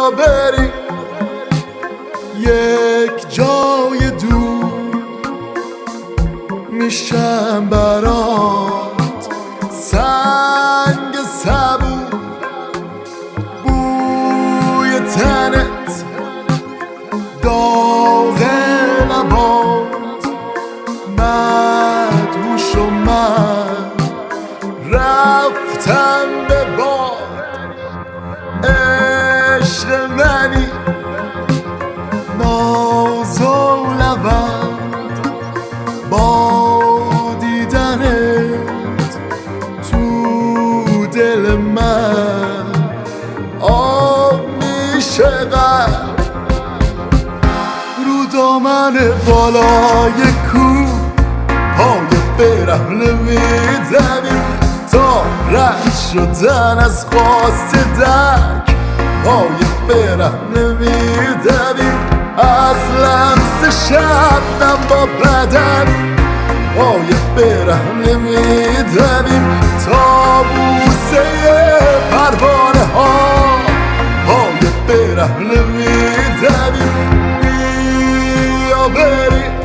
بیا بریم یک جای دور، میشم برات سنگ صبور، بوی تنت داغ لبات، مدهوش و من رفتم به باد. عشق منی ناز و لبت، با دیدنت تو دل من آب میشه قلب. رو دامن بالای کوه پای برهنه میدویم تا رد شدن از خواست دک، پای برهنه میدویم از لمس شبنم با بدن، پای برهنه میدویم تا بوسه پروانه ها، پای برهنه میدویم بیا بریم